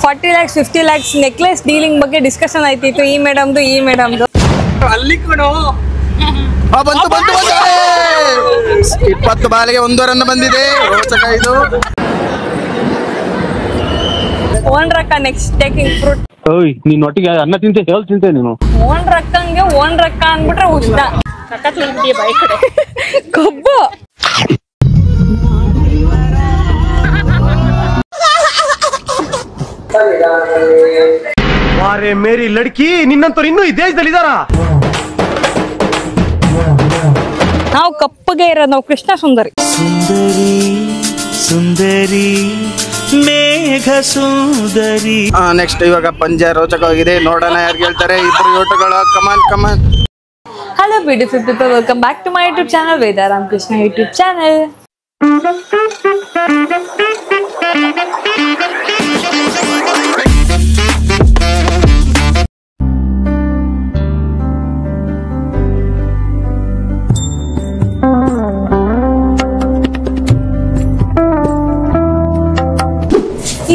40 lakhs 50 lakhs necklace dealing ಬಗ್ಗೆ discussion ಆಯ್ತಿತ್ತು ಈ ಮೇಡಮ್ದು ಅಲ್ಲಿ ಕಣೋ ಬಂತು 20 ಬಾಲಿಗೆ 1 ರನ್ ಬಂದಿದೆ. ರೋಚಕ ಇದು. ಓನ್ ರೊಕ್ಕ ನೆಕ್ಸ್ಟ್ ಟೇಕಿಂಗ್ ಫ್ರೂಟ್. ಓಯ್ ನೀನ್ ಒಟ್ಟಿಗೆ ಅನ್ನ ತಿಂತೆ ಹೇಳಿ ತಿಂತೆ ನೀನು. ಓನ್ ರೊಕ್ಕ ಅಂದ್ಬಿಟ್ರೆ ಉಚಿತ. ಬಾಯಿ ಕಡೆ ಕೊಬ್ಬು. ವಾರೆ ಮೇರಿ ಲಡ್ಕಿ ನಿನ್ನಂತವ್ರು ಇನ್ನೂ ಈ ದೇಶದಲ್ಲಿ ಇದಾರಾ? ನಾವು ಕಪ್ಪಗೆ ಇರೋದು, ನಾವು ಕೃಷ್ಣ ಸುಂದರಿ. ಸುಂದರಿ ಮೇಘ ಸುಂದರಿ. ನೆಕ್ಸ್ಟ್ ಇವಾಗ ಪಂದ್ಯ ರೋಚಕವಾಗಿದೆ. ನೋಡೋಣ ಯಾರು ಗೆಲ್ತಾರೆ. ಇಬ್ಬರು ಯೋಟಗಳು. Come on. Hello beautiful people, welcome back to my YouTube channel Veda Ramakrishna YouTube channel.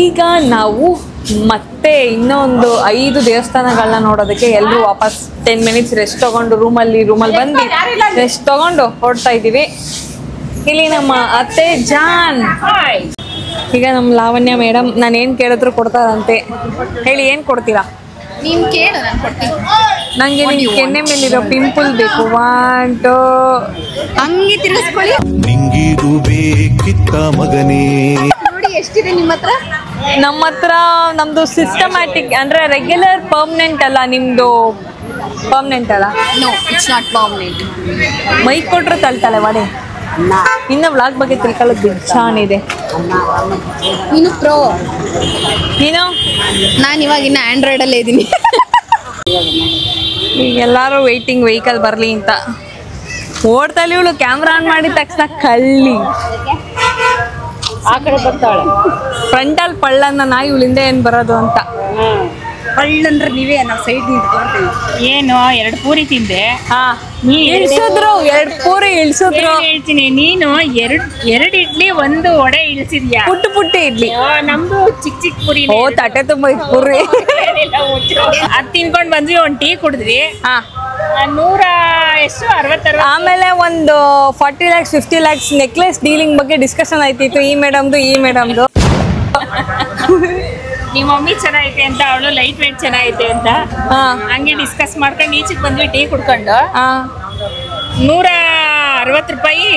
ಈಗ ನಾವು ಮತ್ತೆ ಇನ್ನೊಂದು 5 ದೇವಸ್ಥಾನಗಳನ್ನ ನೋಡೋದಕ್ಕೆ ಎಲ್ಲರೂ ವಾಪಸ್ 10 ಮಿನಿಟ್ಸ್ ರೆಸ್ಟ್ ತಗೊಂಡು ರೂಮಲ್ಲಿ ಬಂದು ರೆಸ್ಟ್ ತಗೊಂಡು ಹೊರಡ್ತಾ ಇದ್ದೀವಿ. ಇಲ್ಲಿ ನಮ್ಮ ಅತ್ತೆ ಜಾನ್, ಈಗ ನಮ್ಮ ಲಾವಣ್ಯ ಮೇಡಮ್ ನಾನು ಏನು ಕೇಳಿದ್ರು ಕೊಡ್ತಾರಂತೆ. ಹೇಳಿ, ಏನು ಕೊಡ್ತೀರಾ? ನೀನ್ ಕೇಳು, ನಾನು ಕೊಡ್ತೀನಿ. ನಂಗೆ ನಿಮ್ಗೆ ಕೆನ್ನೆ ಮೇಲಿರೋ ಪಿಂಪಲ್ ಬೇಕು. 1 2 ಹಂಗೆ ತಿರ್ಗಿಸ್ಕೊಳ್ಳಿ. ನಿಂಗಿದು ಬೇಕಿತ್ತ ಮಗನೇ? ನೋಡಿ ಎಷ್ಟಿದೆ ನಿಮ್ಮ ಹತ್ರ. ನಮ್ಮ ಹತ್ರ ನಮ್ದು ಸಿಸ್ಟಮ್ಯಾಟಿಕ್ ಅಂದ್ರೆ ರೆಗ್ಯುಲರ್ ಪರ್ಮನೆಂಟ್ ಅಲ್ಲ. ನಿಮ್ದು ಪರ್ಮನೆಂಟ್ ಅಲ್ಲ. No, it's not permanent. Mike ಕೊಟ್ರು ತಳ್ತಾಳೆ ವಾಡೆ. ಇನ್ನ ವ್ಲಾಗ್ ಬಗ್ಗೆ ತಿಳ್ಕೊಳ್ಳೋದು ಬಿಡ್ಸಾನಿದೆ. ನೀನು ಪ್ರೋ, ನೀನು? ನಾನು ಇವಾಗ ಇನ್ನು ಆಂಡ್ರಾಯ್ಡ್ ಅಲ್ಲೇ ಇದ್ದೀನಿ. ಈಗ ಎಲ್ಲಾರು ವೆಯ್ಟಿಂಗ್ ವೆಹಿಕಲ್ ಬರ್ಲಿ ಅಂತ ಓಡ್ತಲ್ಲಿ. ಇವಳು ಕ್ಯಾಮ್ರಾ ಆನ್ ಮಾಡಿದ ತಕ್ಷಣ ಕಳ್ಳಿ ಆ ಕಡೆ ಬರ್ತಾಳೆ. ಫ್ರಂಟಲ್ ಪಳ್ಳನ್ನ ನಾ ಇವಳಿಂದ ಏನ್ ಬರೋದು ಅಂತ. ಪಳ್ಳಂದ್ರೆ ನೀವೇ, ನಾವು ಸೈಡ್ ನಿಂತ್ಕೊಳ್ತೀವಿ. ಏನು 2 ಪೂರಿ ತಿಂದೆ? ಹಾ, ಇಳ್ಸಿದ್ರು 2 ಪೂರಿ ಇಳ್ಸಿದ್ರು. ಹೇಳ್ತೀನಿ, ನೀನು 2 ಇಡ್ಲಿ 1 ವಡೆ ಇಳಿಸಿದ್ಯಾ? ಪುಟ್ಟ ಇಡ್ಲಿ. ನಮ್ದು ಚಿಕ್ಕ ಪೂರಿ. ಓ, ತಟ್ಟೆ ತುಂಬ ಇತ್ತು ಪೂರಿ. ಅದ್ ತಿನ್ಕೊಂಡ್ ಬಂದ್ವಿ, 1 ಟೀ ಕುಡಿದ್ವಿ. ಹಾ, 160. ಆಮೇಲೆ ಒಂದು 40 lakhs 50 lakhs ನೆಕ್ಲೆಸ್ ಡೀಲಿಂಗ್ ಬಗ್ಗೆ ಡಿಸ್ಕಷನ್ ಆಯ್ತಿತ್ತು ಈ ಮೇಡಮ್ದು. ನಿಮ್ಮ ಮಮ್ಮಿ ಚೆನ್ನಾಗೈತೆ ಅಂತ, ಅವಳು ಲೈಟ್ ವೇಟ್ ಚೆನ್ನಾಗೈತೆ ಅಂತ ಹಂಗೆ ಡಿಸ್ಕಸ್ ಮಾಡ್ಕೊಂಡು ಈಚೆಗೆ ಬಂದ್ವಿ ಟೀ ಕುಡ್ಕೊಂಡು. 160 ರೂಪಾಯಿ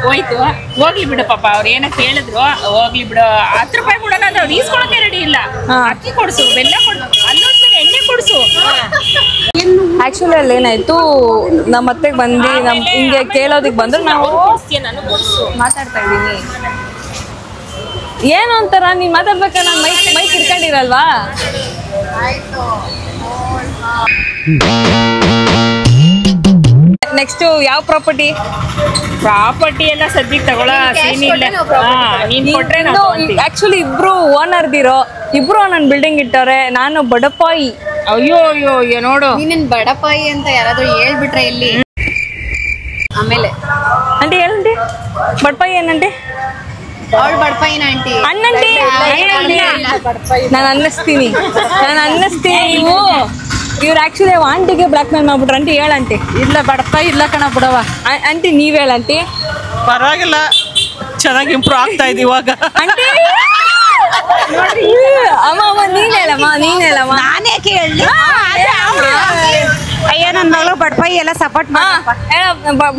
ಹೋಯ್ತು. ಹೋಗ್ಲಿ ಬಿಡು ಪಾಪ, ಅವ್ರು ಏನೋ ಕೇಳಿದ್ರು, ಹೋಗ್ಲಿ ಬಿಡು. 10 ರೂಪಾಯಿ ಕೊಡೋಣ ಅಂದ್ರೆ ಅವ್ರು ಈಸ್ಕೊಳಕ್ಕೆ ರೆಡಿ ಇಲ್ಲ. ಅಕ್ಕಿ ಕೊಡ್ಸು, ಬೆಲ್ಲ ಕೊಡ್ಸು, ಅಲ್ಲೊಂದ್ಮೇಲೆ ಎಣ್ಣೆ ಕೊಡ್ಸು. ಆಕ್ಚುಲಿ ಅಲ್ಲಿ ಏನಾಯ್ತು, ನಮ್ಮ ಅತ್ತೆಗೆ ಬಂದು ಹಿಂಗೆ ಕೇಳೋದಿಕ್ ಬಂದ್ರು. ನಾವು ನಾನು ಕೊಡ್ಸು ಮಾತಾಡ್ತಾ ಇದ್ದೀನಿ. ಏನು ಅಂತಾರ ನೀನ್ ಮಾತಾಡ್ಬೇಕಾ? ನಾನು ಮೈಕ್ ಇಟ್ಕೊಂಡಿರಲ್ವಾ? ನೆಕ್ಸ್ಟ್ ಯಾವ ಪ್ರಾಪರ್ಟಿ ಎಲ್ಲ ಸದ್ಯಕ್ಕೆ ತಗೊಳ್ಳೋ ಸೀನ್ ಇಲ್ಲ. ನೀನ್ ಕೊಟ್ರೆ ಆಕ್ಚುಲಿ ಇಬ್ರು ಓನರ್ದಿರೋ, ಇಬ್ರು ನನ್ನ ಬಿಲ್ಡಿಂಗ್ ಇಟ್ಟವ್ರೆ. ನಾನು ಬಡಪಾಯಿ. ಅಯ್ಯೋ ನೋಡು, ನೀನ್ ಬಡಪಾಯಿ ಅಂತ ಯಾರಾದ್ರೂ ಹೇಳ್ಬಿಟ್ರೆ ಇಲ್ಲಿ. ಆಮೇಲೆ ಆಂಟಿ ಏನಂಟಿ? ಬಡಪಾಯಿ ಏನಂಟಿ? ಅವಳು ಬಡಪಾಯಿನ ಆಂಟಿ. ಅನ್ನಂಟಿ ನಾನು ಅನ್ನಿಸ್ತೀನಿ. ನೀವು ಇವ್ರು ಆಕ್ಚುಲಿ ಆಂಟಿಗೆ ಬ್ಲಾಕ್ ಮೇಲ್ ಮಾಡ್ಬಿಟ್ರು. ಆಂಟಿ ಹೇಳಂಟಿ. ಇಲ್ಲ ಬಡಪಾಯಿ ಇಲ್ಲ ಕಣ ಬಿಡವ. ಆಂಟಿ ನೀವ್ ಹೇಳಂಟಿ. ಪರವಾಗಿಲ್ಲ, ಚೆನ್ನಾಗಿ ಇಂಪ್ರೂವ್ ಆಗ್ತಾ ಇದೆ ಇವಾಗ. ಆಂಟಿ ಅಮ್ಮ ನೀನ್ ಹೇಳಮ್ಮ. ನಾನೇ ಕೇಳಿ. ಅಯ್ಯ ನನ್ ಮಗಳು ಬಡಪಾಯಿ ಎಲ್ಲ ಸಪೋರ್ಟ್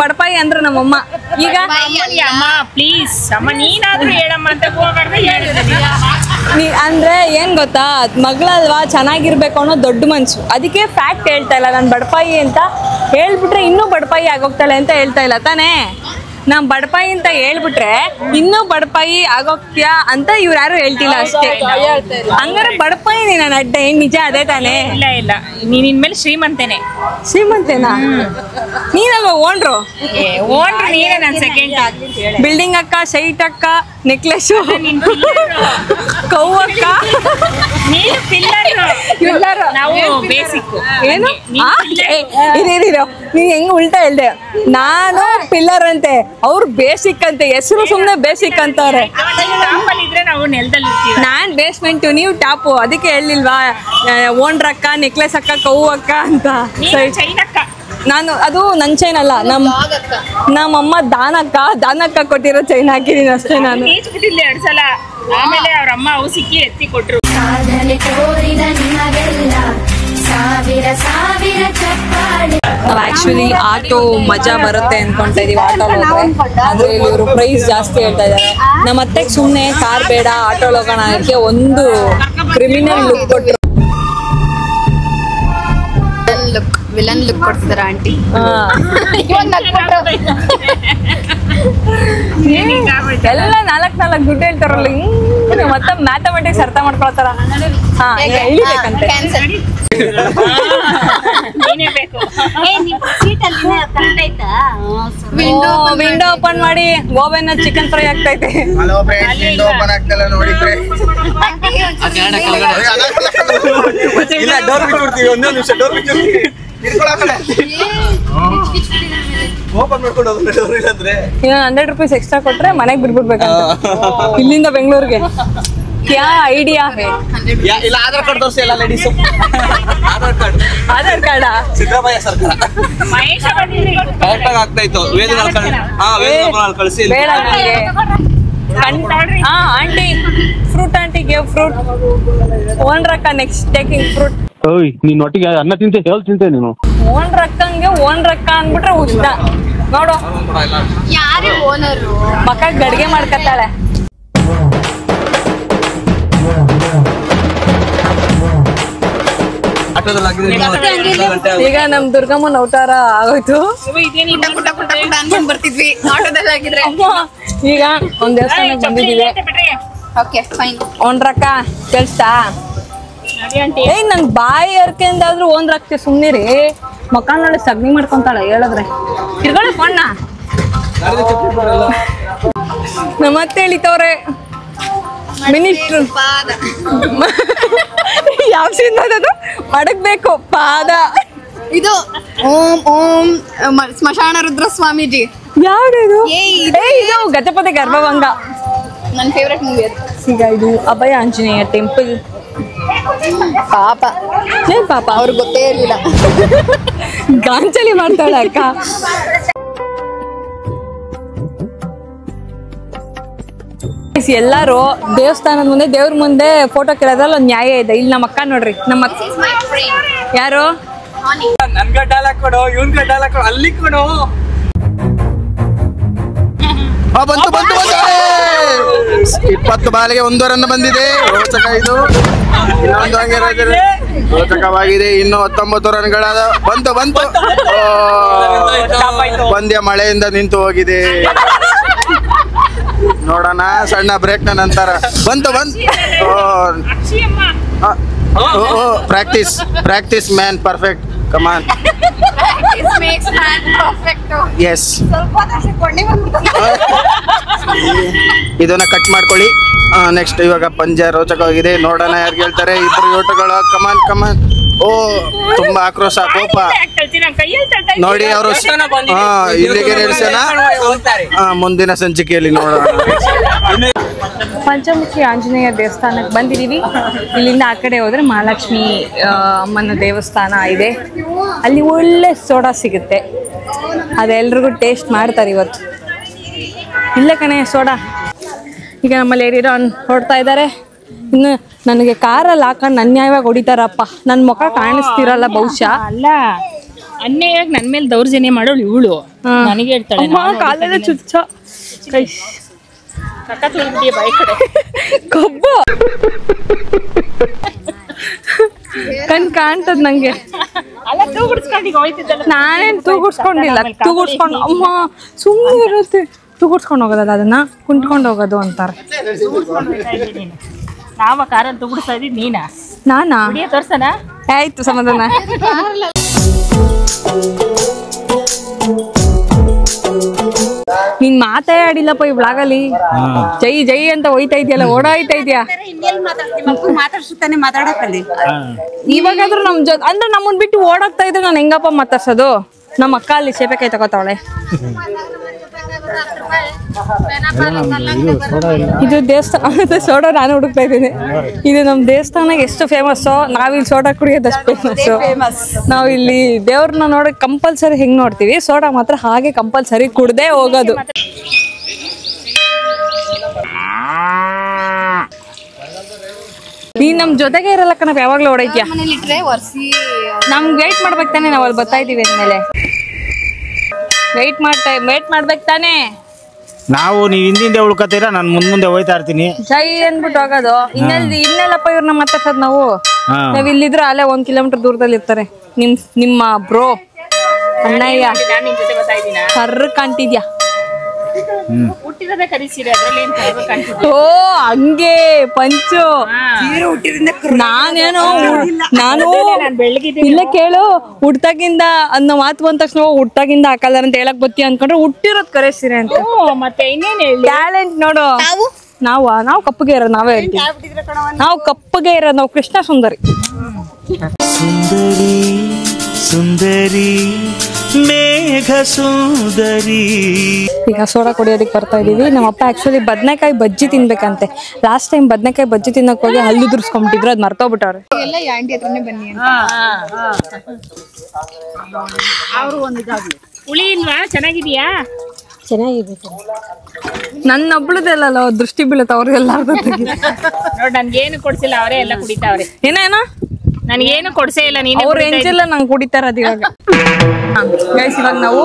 ಬಡಪಾಯಿ ಅಂದ್ರೆ ನಮ್ಮಮ್ಮ. ಈಗ ಅಮ್ಮ ಪ್ಲೀಸ್ ಅಮ್ಮ ನೀನಾದ್ರೂ ಹೇಳಮ್ಮ ಅಂತ ಅಂದ್ರೆ ಏನ್ ಗೊತ್ತಾ, ಮಗಳಲ್ವಾ ಚೆನ್ನಾಗಿರ್ಬೇಕು ಅನ್ನೋ ದೊಡ್ಡ ಮನ್ಸು. ಅದಕ್ಕೆ ಫ್ಯಾಕ್ಟ್ ಹೇಳ್ತಾ ಇಲ್ಲ. ನಾನು ಬಡಪಾಯಿ ಅಂತ ಹೇಳ್ಬಿಟ್ರೆ ಇನ್ನೂ ಬಡಪಾಯಿ ಆಗೋಗ್ತಾಳೆ ಅಂತ ಹೇಳ್ತಾ ಇಲ್ಲ ತಾನೇ. ನಾನ್ ಬಡಪಾಯಿ ಅಂತ ಹೇಳ್ಬಿಟ್ರೆ ಇನ್ನೂ ಬಡಪಾಯಿ ಆಗೋಗ್ತೀಯಾ ಅಂತ ಇವ್ರು ಯಾರು ಹೇಳ್ತಿಲ್ಲ ಅಷ್ಟೇ. ಹಂಗಾರೆ ಬಡಪಾಯಿ ನಾನು ಅಡ್ಡ ಏನ್ ನಿಜ ಅದೇ ತಾನೇ? ಇಲ್ಲ ನೀನ್ ಇನ್ಮೇಲೆ ಶ್ರೀಮಂತೇನಾ? ನೀನಲ್ವ ಓನ್ರು? ನೀನೇ ನನ್ ಸೆಕೆಂಡ್. ಬಿಲ್ಡಿಂಗ್ ಅಕ್ಕ, ಸೈಟ್ ಅಕ್ಕ, ನೆಕ್ಲೆಸ್, ಕೌ ಅಕ್ಕ. ನಾವು ಬೇಸಿಕ್ ಏನು ನೀನ್ ಹೆಂಗ್ ಉಲ್ಟಾ ಹೇಳ್ದೆ ನಾನು ಪಿಲ್ಲರ್ ಅಂತೆ ಅವ್ರು ಬೇಸಿಕ್ ಅಂತೆ ಹೆಸರು ಸುಮ್ನೆ ಬೇಸಿಕ್ ಅಂತವ್ರೆ ಇದ್ರೆ ನಾವು ನೆಲದಲ್ಲಿ ನಾನ್ ಬೇಸ್ಮೆಂಟ್ ನೀವು ಟಾಪು ಅದಕ್ಕೆ ಹೇಳಿಲ್ವಾ ಓನ್ ರಕ್ಕ ನೆಕ್ಲೆಸ್ ಅಕ್ಕ ಕೌ ಅಕ್ಕ ಅಂತ ಚೈನ್ ಅಕ್ಕ ನಾನು ಅದು ನನ್ ಚೈನ್ ಅಲ್ಲ ನಮ್ಮಮ್ಮ ದಾನಕ್ಕ ಕೊಟ್ಟಿರೋ ಚೈನ್ ಹಾಕಿದೀನಿ ಅಷ್ಟೇ ನಾನು ಈಜ್ಬಿಟ್ಟಿಲ್ಲ 2 ಸಲ ಆಮೇಲೆ ಅವ್ರ ಅಮ್ಮ ಅವು ಸಿಕ್ಕಿ ಎತ್ತಿ ಕೊಟ್ರು ನಾವು ಆಕ್ಚುಲಿ ಆಟೋ ಮಜಾ ಬರುತ್ತೆ ಅನ್ಕೊಂತಾ ಇದೀವಿ ಆಟೋ ಹೋದ್ರೆ ಆದ್ರೆ ಇಲ್ಲಿ ಇವರು ಪ್ರೈಸ್ ಜಾಸ್ತಿ ಹೇಳ್ತಾ ಇದಾರೆ ನಮ್ಮ ಅತ್ತೆಗೆ ಸುಮ್ನೆ ಕಾರ್ ಬೇಡ ಆಟೋ ಹೋಗೋಣ ಅದಕ್ಕೆ ಒಂದು ಕ್ರಿಮಿನಲ್ ಲುಕ್ ಕೊಟ್ಟರು ವಿಲನ್ ಲುಕ್ ಕೊಡ್ತಿದಾರ ಆಂಟಿ ಎಲ್ಲ 4 ದುಡ್ಡು ಹೇಳ್ತಾರಲ್ಲ ಹಿಂಗ್ ಮತ್ತೆ ಮ್ಯಾಥಮೆಟಿಕ್ಸ್ ಅರ್ಥ ಮಾಡ್ಕೊಳ್ತಾರ ಇಳಿಬೇಕಂತೆ ವಿಂಡೋ ಓಪನ್ ಮಾಡಿ ಗೋವೆನ ಚಿಕನ್ ಫ್ರೈ ಆಗ್ತೈತೆ ಓಪನ್ ಆಗ್ತಲ್ಲ ನೋಡಿ $100 ಎಕ್ಸ್ಟ್ರಾ ಕೊಟ್ರೆ ಮನೆಗ್ ಬಿಡ್ಬಿಡ್ಬೇಕಂತ ಇಲ್ಲಿಂದ ಬೆಂಗಳೂರಿಗೆ ಕ್ಯಾ ಐಡಿಯಾ ಇಲ್ಲ ಆಧಾರ್ ಕಾರ್ಡ್ ತೋರಿಸಿ ಎಲ್ಲ ಲೇಡೀಸ್ ಆಧಾರ್ ಕಾರ್ಡ ಸಿದ್ದರಾಮಯ್ಯ ಸರ್ಕಾರ ಮಹೇಶ ಬಂದಿರಿ ಕರೆಕ್ಟ್ ಆಗಿ ಆಗ್ತಾ ಇತ್ತು ವೇದಿನ ಕಳಿಸಿ ಬೇಡ ನನಗೆ ಆಂಟಿ ಫ್ರೂಟ್ ಆಂಟಿಗೆ ಫ್ರೂಟ್ ಓನ್ ರಕ್ಕ ನೆಕ್ಸ್ಟ್ ಟೇಕಿಂಗ್ ಫ್ರೂಟ್ ಓಯ್ ನೀನ್ ಒಟ್ಟಿಗೆ ಅನ್ನ ತಿಂತೆ ಹೇಳಿ ತಿಂತೆ ನೀನು ಓನ್ ರಕ್ಕಂಗೆ ಓನ್ ರಕ್ಕ ಅನ್ಬಿಟ್ರೆ ಉಚಿತ ನೋಡು ಯಾರೇ ಓನರು ಮಕ್ಕ ಗಡ್ಗೆ ಮಾಡ್ಕತ್ತಾಳೆ ಈಗ ನಮ್ ದುರ್ಗಮ್ಮನ ಅವತಾರ ಆಗೋಯ್ತು ಬರ್ತಿದ್ವಿ ಆಟೋದಲ್ಲಿ ಆಗಿದ್ರೆ ಈಗ ಒಂದ್ ದೇವಸ್ಥಾನಕ್ಕೆ ಬಂದಿದ್ದೀವಿ ಓಕೆ ಫೈನ್ ಓನ್ ರಕ್ಕ ಕೆಲ್ಸಾ ಏಯ್ ನನ್ ಬಾಯಿ ಅರ್ಕೆಂದಾದ್ರೂ ಓನ್ ರಕ್ಕ ಸುಮ್ನಿರಿ ಮಕ್ಕ ನೋಡಿ ಸಗಣಿ ಮಾಡ್ಕೊಂತಾಳೆ ಹೇಳಿದ್ರೆ ತಿರ್ಗೊಳ್ಳಿ ಫೋನ್ನ ನಮ್ಮತ್ತೆ ಹೇಳಿತವ್ರೆ ಮಿನಿಸ್ಟ್ರು ಯಾವ ಸಿಂದ ಅದು ಮಡಗ್ಬೇಕು ಪಾದ ಇದು ಓಂ ಓಂ ಸ್ಮಶಾನ ರುದ್ರ ಸ್ವಾಮೀಜಿ ಯಾವ್ದು ಇದು ಇದು ಗಜಪತಿ ಗರ್ಭಭಂಗ ನನ್ನ ಫೇವ್ರೆಟ್ ಮೂವಿ ಅದು ಈಗ ಇದು ಅಭಯ ಆಂಜನೇಯ ಟೆಂಪಲ್ ಪಾಪ ಏನ್ ಪಾಪ ಅವ್ರಿಗೆ ಗೊತ್ತೇ ಇರಲಿಲ್ಲ ಗಾಂಚಲಿ ಮಾಡ್ತಾಳೆ ಅಕ್ಕ ಎಲ್ಲಾರು ದೇವಸ್ಥಾನದ ಮುಂದೆ ದೇವ್ರ ಮುಂದೆ ಫೋಟೋ ಕೇಳೋದ್ರಲ್ಲಿ ಒಂದು ನ್ಯಾಯ ಇದೆ ಇಲ್ಲಿ ನಮ್ಮ ಅಕ್ಕ ನೋಡ್ರಿ ನಮ್ಮ ಯಾರು ನನ್ ಗಡ್ಡಾಲ ಕೊಡು ಇವನ್ ಗಡ್ಡಾಲ ಕೊಡು ಅಲ್ಲಿ ಕೊಡು ಬಂತು 20 ಬಾಲಿಗೆ 1 ರನ್ ಬಂದಿದೆ ರೋಚಕ ಇದು ಇನ್ನೊಂದು ಹಂಗೆ ರೋಚಕವಾಗಿದೆ ಇನ್ನು 19 ರನ್ಗಳಾದ ಬಂತು ಪಂದ್ಯ ಮಳೆಯಿಂದ ನಿಂತು ಹೋಗಿದೆ ನೋಡೋಣ ಸಣ್ಣ ಬ್ರೇಕ್ ನ ನಂತರ ಬಂತು practice man perfect come on yes ಇದನ್ನ ಕಟ್ ಮಾಡ್ಕೊಳ್ಳಿ ನೆಕ್ಸ್ಟ್ ಇವಾಗ ಪಂದ್ಯ ರೋಚಕವಾಗಿದೆ ನೋಡೋಣ ಯಾರು ಗೆಲ್ತಾರೆ ಇಬ್ರು ಯೋಟಗಳು ಕಮಾನ್ ಓ ತುಂಬಾ ಆಕ್ರೋಶ ಕೋಪ ನೋಡಿ ಅವರು ಇಲ್ಲಿಗೆ ನಿಲ್ಸೋಣ ಮುಂದಿನ ಸಂಚಿಕೆಯಲ್ಲಿ ನೋಡೋಣ ಪಂಚಮುಖಿ ಆಂಜನೇಯ ದೇವಸ್ಥಾನಕ್ಕೆ ಬಂದಿದೀವಿ ಇಲ್ಲಿಂದ ಆ ಕಡೆ ಹೋದ್ರೆ ಮಹಾಲಕ್ಷ್ಮಿ ಅಮ್ಮನ ದೇವಸ್ಥಾನ ಇದೆ ಅಲ್ಲಿ ಒಳ್ಳೆ ಸೋಡಾ ಸಿಗುತ್ತೆ ಅದೆಲ್ರಿಗೂ ಟೇಸ್ಟ್ ಮಾಡ್ತಾರೆ ಇವತ್ತು ಇಲ್ಲೇ ಕಣೆ ಸೋಡಾ ಈಗ ನಮ್ಮಲ್ಲಿ ಏರಿರೋ ಹೊಡ್ತಾ ಇದ್ದಾರೆ ಇನ್ನು ನನಗೆ ಕಾರಲ್ಲಿ ಹಾಕೊಂಡು ಅನ್ಯಾಯವಾಗಿ ಹೊಡಿತಾರಪ್ಪ ನನ್ನ ಮುಖ ಕಾಣಿಸ್ತಿರಲ್ಲ ಬಹುಶಃ ಅಲ್ಲ ಅನ್ಯಾಯವಾಗಿ ನನ್ನ ಮೇಲೆ ದೌರ್ಜನ್ಯ ಮಾಡೋಳು ಇವಳು ನನಗೆ ಹೇಳ್ತಾಳೆ ಕಾಲೆಲ್ಲ ಚುಚ್ಚ ಬಾಯಿ ಕಡೆ ಕೊಬ್ಬು ಕಣ್ ಕಾಣ್ತದ ನಂಗೆ ಅಲ್ಲ ತೂಗುಡ್ಸ್ಕೊಂಡು ಹೋಯ್ತಿದ್ದಲ್ಲ ನಾನೇನ್ ತೂಗುಡ್ಸ್ಕೊಂಡಿಲ್ಲ ತೂಗುಡ್ಸ್ಕೊಂಡು ಅಮ್ಮ ಸುಮ್ಮನೆ ಇರುತ್ತೆ ತೂಗುಡ್ಸ್ಕೊಂಡು ಹೋಗೋದಲ್ಲ ಅದನ್ನ ಕುಂಟ್ಕೊಂಡು ಹೋಗೋದು ಅಂತಾರೆ ನಾವ ಕಾರಲ್ಲಿ ತೂಗುಡ್ಸ್ತಾ ಇದ್ದೀವಿ ನೀನಾ ನಾನಾ ತೋರ್ಸನ ಆಯ್ತು ಸಮಾಧಾನ ನೀನ್ ಮಾತೇ ಆಡಿಲ್ಲಪ್ಪ ಈ ಬ್ಲಾಗಲ್ಲಿ. ಜೈ ಜೈ ಅಂತ ಹೋಯ್ತಾ ಇದೆಯಲ್ಲ, ಓಡಾಯ್ತಾ ಇದೆಯಾ. ಮಾತಾಡ್ಸುತ್ತಾನೆ ಮಾತಾಡಕ್ಕಲ್ಲಿ. ಇವಾಗಾದ್ರೂ ನಮ್ ಅಂದ್ರೆ ನಮ್ಮನ್ ಬಿಟ್ಟು ಓಡಾಗ್ತಾ ಇದ್ರೆ ನಾನು ಹೆಂಗಪ್ಪ ಮಾತಾಡ್ಸೋದು. ನಮ್ಮ ಅಕ್ಕ ಅಲ್ಲಿ ಸೇಪೆಕಾಯಿ ತಗೋತಾವಳೆ. ಇದು ದೇವಸ್ಥಾನ ಸೋಡಾ ನಾನು ಹುಡುಕ್ತಾ ಇದ್ದೀನಿ. ಇದು ನಮ್ ದೇವಸ್ಥಾನ ಎಷ್ಟು ಫೇಮಸ್, ನಾವಿಲ್ಲಿ ಸೋಡಾ ಕುಡಿಯೋದಷ್ಟು ಫೇಮಸ್. ನಾವ್ ಇಲ್ಲಿ ದೇವ್ರನ್ನ ನೋಡಕ್ ಕಂಪಲ್ಸರಿ ಹೆಂಗ್ ನೋಡ್ತೀವಿ, ಸೋಡಾ ಮಾತ್ರ ಹಾಗೆ ಕಂಪಲ್ಸರಿ ಕುಡ್ದೇ ಹೋಗೋದು. ನೀನ್ ನಮ್ ಜೊತೆಗೆ ಇರಲ್ಲ ಕಣ, ಯಾವಾಗ್ಲೂ ಓಡೈತ್ಯಾ. ನಮ್ಗೆ ವೇಟ್ ಮಾಡ್ಬೇಕು ತಾನೆ, ನಾವ್ ಅಲ್ಲಿ ಬರ್ತಾ ಇದೀವಿ ಅಂದ್ಮೇಲೆ ವೇಟ್ ಮಾಡ್ಬೇಕು ತಾನೆ. ನಾವು ನೀವು ಹಿಂದಿಂದ ಉಳ್ಕತ್ತೀರಾ, ನಾನು ಮುಂದೆ ಹೋಯ್ತಾ ಇರ್ತೀನಿ. ಜೈ ಅನ್ಬಿಟ್ಟು ಹೋಗೋದು. ಇನ್ನೆಲ್ಲಪ್ಪ ಇವ್ರನ್ನ ಮಾತಾಡ್ಸೋದು ನಾವು. ನಾವ್ ಇಲ್ಲಿದ್ರೆ ಅಲ್ಲೇ 1 ಕಿಲೋಮೀಟರ್ ದೂರದಲ್ಲಿ ಇರ್ತಾರೆ ನಿಮ್ಮ ಬ್ರೋ ಅಣ್ಣಯ್ಯ. ಕರ್ರ ಕಾಣ್ತಿದ್ಯಾ? ಹುಟ್ಟಿರೋದೇ ಕರಿಸೀರೆ, ಅದ್ರಲ್ಲಿ ಏನ್ ಕರ್ರ ಕಾಣ್ತಿದ್ಯಾ? ಓ ಹಂಗೆ ಪಂಚು. ನಾನು ಇಲ್ಲ ಕೇಳು, ಹುಟ್ಟಾಗಿಂದ ಅನ್ನೋ ಮಾತು ಬಂದ ತಕ್ಷಣ ಹುಟ್ಟಾಗಿಂದ ಆ ಕಲರ್ ಅಂತ ಹೇಳಕ್ ಬತ್ತಿ ಅನ್ಕೊಂಡ್ರೆ ಹುಟ್ಟಿರೋದ್ ಕರೆ ಸೀರೆ ಅಂತ. ಮತ್ತೆ ಇನ್ನೇನ್ ಹೇಳಿ, ಟ್ಯಾಲೆಂಟ್ ನೋಡು. ನಾವು ಕಪ್ಪಗೆ ಇರೋದು, ನಾವೇ ಹೇಳ್ತೀವಿ. ನಾವು ಕಪ್ಪಗೆ ಇರೋದು, ನಾವು ಕೃಷ್ಣ ಸುಂದರಿ. ಸುಂದರಿ ಸುಂದರಿ ಮೇಘ ಸುಂದರಿ. ಈಗ ಸೋಡಾ ಕುಡಿಯೋದಕ್ಕೆ ಬರ್ತಾ ಇದೀವಿ. ನಮ್ಮಪ್ಪ ಆಕ್ಚುಲಿ ಬದನೆಕಾಯಿ ಬಜ್ಜಿ ತಿನ್ಬೇಕಂತೆ. ಲಾಸ್ಟ್ ಟೈಮ್ ಬದನೆಕಾಯಿ ಬಜ್ಜಿ ತಿನ್ನಕ್ ಹೋಗಿ ಹಲ್ಲು ದುರ್ಸ್ಕೊಂಡ್ಬಿಟ್ಟಿದ್ರು, ಅದ್ ಮರ್ತೋಗ್ಬಿಟ್ಟವ್ರೆ. ಆಂಟಿ ಹತ್ರನೇ ಬನ್ನಿ ಅಂತ. ಅವರು ಒಂದಿದಾಗ್ಲಿ. ಹುಳಿ ಇಲ್ವಾ? ಚೆನ್ನಾಗಿದೀಯಾ? ಚೆನ್ನಾಗಿದೆ. ನನ್ನೊಬ್ಳದೆಲ್ಲ ದೃಷ್ಟಿ ಬೀಳುತ್ತ ಅವ್ರಿಗೆಲ್ಲಾರ್ದು. ನೋಡ್ ನನ್ಗೇನು ಕೊಡ್ಸಿಲ್ಲ, ಅವರೇ ಎಲ್ಲ ಕುಡಿತಾವ್ರೆ. ಏನೇನೋ ನನ್ಗೇನು ಕೊಡ್ಸೇ ಇಲ್ಲ, ನೀನು ಅವ್ರ ಎಂಜಿಲ್ಲ ನಂಗೆ ಕುಡಿತಾ ಇರೋದು ಇವಾಗ. ಗೈಸ್, ಇವಾಗ ನಾವು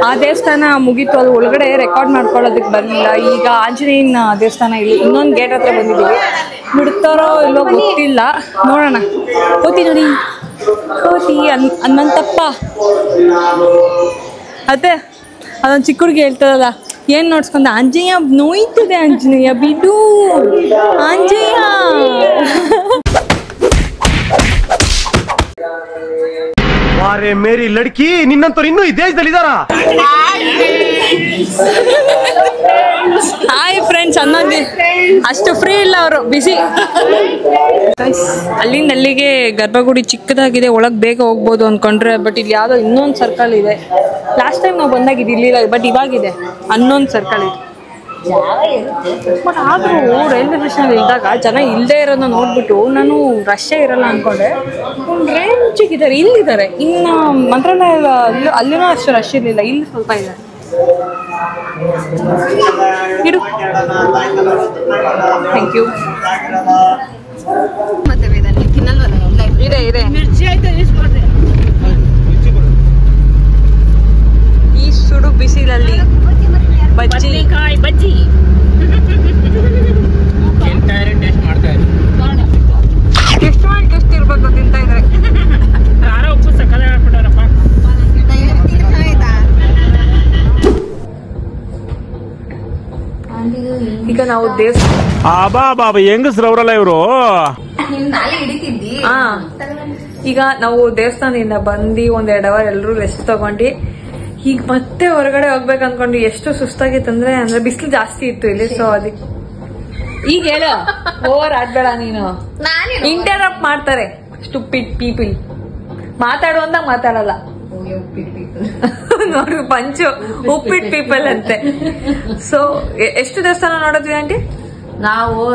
ಆ ದೇವಸ್ಥಾನ ಮುಗೀತು, ಅಲ್ಲಿ ಒಳಗಡೆ ರೆಕಾರ್ಡ್ ಮಾಡ್ಕೊಳ್ಳೋದಕ್ಕೆ ಬರಲಿಲ್ಲ. ಈಗ ಆಂಜನೇಯನ ದೇವಸ್ಥಾನ ಇಲ್ಲಿ ಇನ್ನೊಂದು ಗೇಟ್ ಹತ್ರ ಬಂದಿದ್ದೀವಿ. ಬಿಡ್ತಾರೋ ಇಲ್ಲೋ ಗೊತ್ತಿಲ್ಲ, ನೋಡೋಣ. ಕೋತಿ ನೋಡಿ, ಕೋತಿ ಹನುಮಂತಪ್ಪ. ಅದೇ ಅದೊಂದು ಚಿಕ್ಕ ಹುಡುಗಿ ಹೇಳ್ತದಲ್ಲ, ಏನ್ ನೋಡ್ಸ್ಕೊಂಡ, ಆಂಜನೇಯ ನೋಯ್ತದೆ, ಆಂಜನೇಯ ಬಿಡು ಆಂಜನೇಯ. ಅರೆ ಮೇರಿ ಲಡ್ಕಿ, ನಿನ್ನಂತವ್ರು ಇನ್ನೂ ಈ ದೇಶದಲ್ಲಿ ಇದಾರಾ? ಹಾಯ್ ಫ್ರೆಂಡ್ಸ್, ಅನ್ನೋದು ಅಷ್ಟು ಫ್ರೀ ಇಲ್ಲ ಅವರು, ಬಿಸಿ. ಅಲ್ಲಿಂದ ಅಲ್ಲಿಗೆ ಗರ್ಭಗುಡಿ ಚಿಕ್ಕದಾಗಿದೆ, ಒಳಗೆ ಬೇಗ ಹೋಗ್ಬೋದು ಅನ್ಕೊಂಡ್ರೆ, ಬಟ್ ಇಲ್ಲಿ ಯಾವುದೋ ಇನ್ನೊಂದು ಸರ್ಕಲ್ ಇದೆ. ಲಾಸ್ಟ್ ಟೈಮ್ ನಾವು ಬಂದಾಗ ಇದು ಇರ್ಲಿಲ್ಲ, ಬಟ್ ಇವಾಗಿದೆ ಅನ್ನೊಂದು ಸರ್ಕಲ್ ಇದೆ. ಬಟ್ ಆದ್ರೂ ರೈಲ್ವೆ ಸ್ಟೇಷನ್ ಇದ್ದಾಗ ಜನ ಇಲ್ಲದೆ ಇರೋದನ್ನ ನೋಡ್ಬಿಟ್ಟು ನಾನು ರಶ್ಶೇ ಇರಲ್ಲ ಅನ್ಕೊಂಡೆ. ಒಂದು ರೇಂಜಿಗಿದ್ದಾರೆ, ಇಲ್ಲಿದ್ದಾರೆ. ಇನ್ನು ಮಂತ್ರಾಲಯ ಅಲ್ಲಿನೂ ಅಷ್ಟು ರಶ್ ಇರಲಿಲ್ಲ, ಇಲ್ಲಿ ಸ್ವಲ್ಪ ಇದೆ. ಇಡು, ಥ್ಯಾಂಕ್ ಯು. ಇದೆ ಇದೆ, ಈ ಸುಡು ಬಿಸಿಲಲ್ಲಿ ಬಜ್ಜಿ ಬಜ್ಜಿ ಎಷ್ಟು ಮಾಡಿ ಟೇಸ್ಟ್ ಇರ್ಬೇಕು ತಿಂತಾ ಇದ್ರೆ. ಖಾರ ಉಪ್ಪು ಸಕ್ಕದ ಹಾಕ್ಬಿಟ್ಟಾರಪ್ಪ. ಈಗ ನಾವು ದೇವಸ್ಥಾನ ಹೆಂಗಸ್ರು ಅವರಲ್ಲ ಇವರು. ಈಗ ನಾವು ದೇವಸ್ಥಾನದಿಂದ ಬಂದು 1-2 ಅವರ್ ಎಲ್ಲರೂ ರೆಸ್ಟ್ ತಗೊಂಡು ಈಗ ಮತ್ತೆ ಹೊರಗಡೆ ಹೋಗ್ಬೇಕು ಅನ್ಕೊಂಡು ಎಷ್ಟು ಸುಸ್ತಾಗಿತ್ತಂದ್ರೆ ಬಿಸಿಲು ಜಾಸ್ತಿ ಇತ್ತು ಇಲ್ಲಿ. ಸೊ ಅದಕ್ಕೆ ಈಗ ಹೇಳು, ಓವರ್ ಆಡ್ಬೇಡ ನೀನು. ಇಂಟರಪ್ಟ್ ಮಾಡ್ತಾರೆ ಸ್ಟುಪಿಡ್ ಪೀಪಲ್. ಮಾತಾಡುವಂತ ಮಾತಾಡಲ್ಲ. ನೋಡು ಪಂಚು, ಉಪ್ಪಿಟ್ ಪೀಪಲ್ ಅಂತೆ. ಸೊ ಎಷ್ಟು ದೇವಸ್ಥಾನ ನೋಡಿದ್ವಿ ಆಂಟಿ? ನಾವು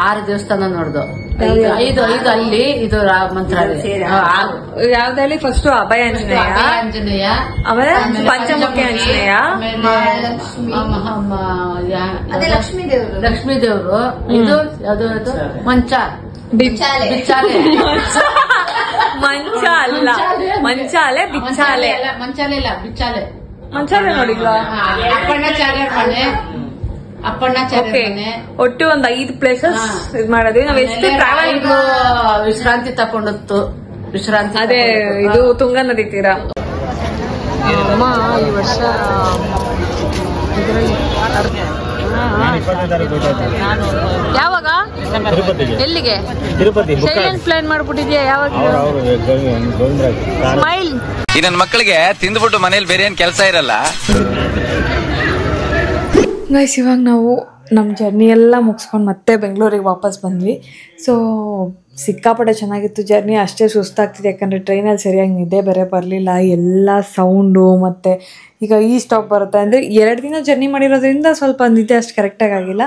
6 ದೇವಸ್ಥಾನ ನೋಡ್ದು. 5 ಅಲ್ಲಿ ಇದು ಮಂತ್ರಾಲಯ. ಯಾವ್ದಲ್ಲಿ? ಫಸ್ಟ್ ಅಭಯ ಆಂಜನೇಯ, ಆಮೇಲೆ ಪಂಚಮುಖಿ ಆಂಜನೇಯ, ಲಕ್ಷ್ಮೀ ದೇವ್ರು, ಇದು ಯಾವ್ದು ಮಂಚ ಮಂಚ ಅಲ್ಲ, ಮಂಚಾಲೆ ಬಿಚ್ಚಾಲೆ. ಮಂಚಾಲೆ ಇಲ್ಲ, ಬಿಚ್ಚಾಲೆ. ಮಂಚಾಲೆ ನೋಡಿಲ್ವಾ? ಅಪ್ಪಣ್ಣಾಚಾರ್ಯ ಮನೆ, ಅಪ್ಪಣ್ಣಾಚಾರ್ಯ ಮನೆ. ಒಟ್ಟು ಒಂದು 5 ಪ್ಲೇಸಸ್ ಇದ್ ಮಾಡಿದ್ವಿ. ನಾವ್ ಎಷ್ಟು ಟ್ರಾವೆಲ್ ವಿಶ್ರಾಂತಿ ತಕೊಂಡತ್ತು. ವಿಶ್ರಾಂತಿ ಅದೇ ಇದು ತುಂಗಾ ನದಿ ತೀರ. ಅಮ್ಮ ಈ ವರ್ಷ ಯಾವಾಗ ಎಲ್ಲಿಗೆ ಸೈಲೆಂಟ್ ಪ್ಲಾನ್ ಮಾಡ್ಬಿಟ್ಟಿದ್ಯಾ? ಯಾವಾಗ ಈ ನನ್ನ ಮಕ್ಕಳಿಗೆ ತಿಂದ್ಬಿಟ್ಟು ಮನೇಲಿ ಬೇರೆ ಏನ್ ಕೆಲಸ ಇರಲ್ಲ. ಗೈಸ್ ಇವಾಗ ನಾವು ನಮ್ಮ ಜರ್ನಿ ಎಲ್ಲ ಮುಗಿಸ್ಕೊಂಡು ಮತ್ತೆ ಬೆಂಗಳೂರಿಗೆ ವಾಪಸ್ ಬಂದ್ವಿ. ಸೊ ಸಿಕ್ಕಾಪಟ್ಟೆ ಚೆನ್ನಾಗಿತ್ತು ಜರ್ನಿ. ಅಷ್ಟೇ ಸುಸ್ತಾಗ್ತಿದೆ ಯಾಕಂದರೆ ಟ್ರೈನಲ್ಲಿ ಸರಿಯಾಗಿ ನಿದ್ದೆ ಬೇರೆ ಬರಲಿಲ್ಲ. ಎಲ್ಲ ಸೌಂಡು ಮತ್ತು ಈಗ ಈ ಸ್ಟಾಪ್ ಬರುತ್ತೆ ಅಂದರೆ 2 ದಿನ ಜರ್ನಿ ಮಾಡಿರೋದ್ರಿಂದ ಸ್ವಲ್ಪ ನಿದ್ದೆ ಅಷ್ಟು ಕರೆಕ್ಟಾಗಿ ಆಗಿಲ್ಲ.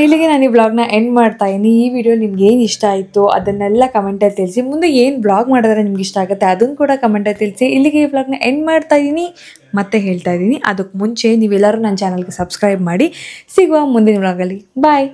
ಇಲ್ಲಿಗೆ ನಾನು ಈ ಬ್ಲಾಗ್ನ ಎಂಡ್ ಮಾಡ್ತಾಯಿದ್ದೀನಿ. ಈ ವಿಡಿಯೋ ನಿಮ್ಗೆ ಏನು ಇಷ್ಟ ಆಯಿತು ಅದನ್ನೆಲ್ಲ ಕಮೆಂಟಲ್ಲಿ ತಿಳಿಸಿ. ಮುಂದೆ ಏನು ಬ್ಲಾಗ್ ಮಾಡಿದ್ರೆ ನಿಮ್ಗೆ ಇಷ್ಟ ಆಗುತ್ತೆ ಅದನ್ನು ಕೂಡ ಕಮೆಂಟಲ್ಲಿ ತಿಳಿಸಿ. ಇಲ್ಲಿಗೆ ಈ ಬ್ಲಾಗ್ನ ಎಂಡ್ ಮಾಡ್ತಾಯಿದ್ದೀನಿ. ಮತ್ತೆ ಹೇಳ್ತಾ ಇದ್ದೀನಿ, ಅದಕ್ಕೆ ಮುಂಚೆ ನೀವೆಲ್ಲರೂ ನನ್ನ ಚಾನಲ್ಗೆ ಸಬ್ಸ್ಕ್ರೈಬ್ ಮಾಡಿ. ಸಿಗುವ ಮುಂದಿನ ಬ್ಲಾಗಲ್ಲಿ. ಬಾಯ್.